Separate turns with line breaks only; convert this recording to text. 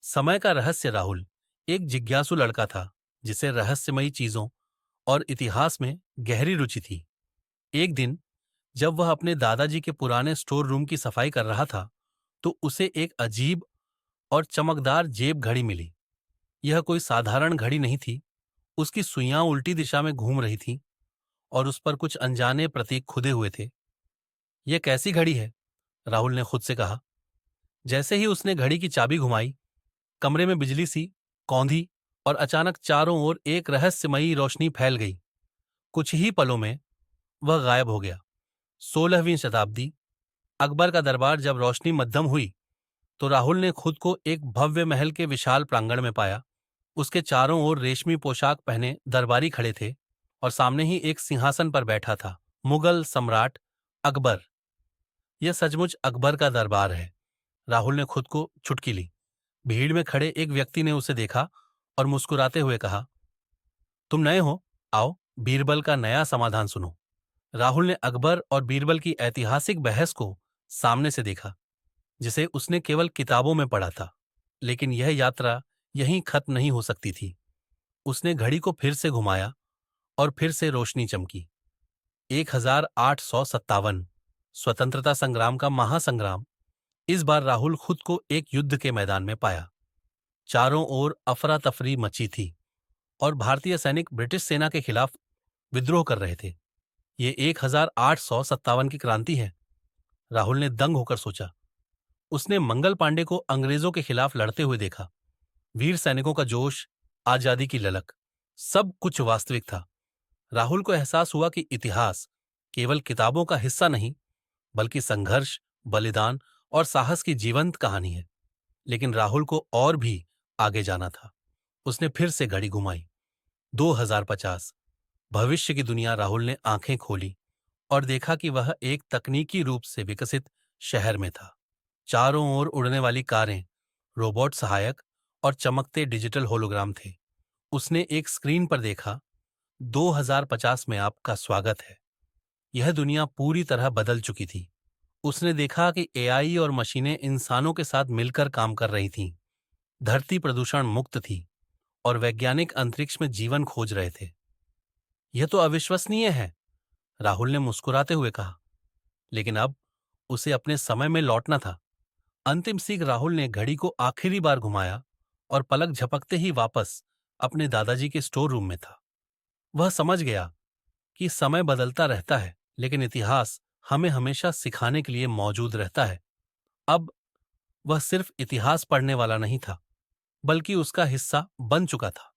समय का रहस्य। राहुल एक जिज्ञासु लड़का था जिसे रहस्यमयी चीजों और इतिहास में गहरी रुचि थी। एक दिन जब वह अपने दादाजी के पुराने स्टोर रूम की सफाई कर रहा था, तो उसे एक अजीब और चमकदार जेब घड़ी मिली। यह कोई साधारण घड़ी नहीं थी। उसकी सुइयां उल्टी दिशा में घूम रही थीं और उस पर कुछ अनजाने प्रतीक खुदे हुए थे। यह कैसी घड़ी है? राहुल ने खुद से कहा। जैसे ही उसने घड़ी की चाबी घुमाई, कमरे में बिजली सी कौंधी और अचानक चारों ओर एक रहस्यमयी रोशनी फैल गई। कुछ ही पलों में वह गायब हो गया। 16वीं शताब्दी, अकबर का दरबार। जब रोशनी मध्यम हुई तो राहुल ने खुद को एक भव्य महल के विशाल प्रांगण में पाया। उसके चारों ओर रेशमी पोशाक पहने दरबारी खड़े थे और सामने ही एक सिंहासन पर बैठा था मुगल सम्राट अकबर। यह सचमुच अकबर का दरबार है। राहुल ने खुद को चुटकी ली। भीड़ में खड़े एक व्यक्ति ने उसे देखा और मुस्कुराते हुए कहा, तुम नए हो, आओ बीरबल का नया समाधान सुनो। राहुल ने अकबर और बीरबल की ऐतिहासिक बहस को सामने से देखा, जिसे उसने केवल किताबों में पढ़ा था। लेकिन यह यात्रा यहीं खत्म नहीं हो सकती थी। उसने घड़ी को फिर से घुमाया और फिर से रोशनी चमकी। 1857, स्वतंत्रता संग्राम का महासंग्राम। इस बार राहुल खुद को एक युद्ध के मैदान में पाया। चारों ओर अफरा तफरी मची थी और भारतीय सैनिक ब्रिटिश सेना के खिलाफ विद्रोह कर रहे थे। ये 1857 की क्रांति है, राहुल ने दंग होकर सोचा। उसने मंगल पांडे को अंग्रेजों के खिलाफ लड़ते हुए देखा। वीर सैनिकों का जोश, आजादी की ललक, सब कुछ वास्तविक था। राहुल को एहसास हुआ कि इतिहास केवल किताबों का हिस्सा नहीं, बल्कि संघर्ष, बलिदान और साहस की जीवंत कहानी है। लेकिन राहुल को और भी आगे जाना था। उसने फिर से घड़ी घुमाई। 2050, भविष्य की दुनिया। राहुल ने आंखें खोली और देखा कि वह एक तकनीकी रूप से विकसित शहर में था। चारों ओर उड़ने वाली कारें, रोबोट सहायक और चमकते डिजिटल होलोग्राम थे। उसने एक स्क्रीन पर देखा, 2050 में आपका स्वागत है। यह दुनिया पूरी तरह बदल चुकी थी। उसने देखा कि एआई और मशीनें इंसानों के साथ मिलकर काम कर रही थीं। धरती प्रदूषण मुक्त थी और वैज्ञानिक अंतरिक्ष में जीवन खोज रहे थे। यह तो अविश्वसनीय है, राहुल ने मुस्कुराते हुए कहा। लेकिन अब उसे अपने समय में लौटना था। अंतिम सीख। राहुल ने घड़ी को आखिरी बार घुमाया और पलक झपकते ही वापस अपने दादाजी के स्टोर रूम में था। वह समझ गया कि समय बदलता रहता है, लेकिन इतिहास हमें हमेशा सिखाने के लिए मौजूद रहता है। अब वह सिर्फ इतिहास पढ़ने वाला नहीं था, बल्कि उसका हिस्सा बन चुका था।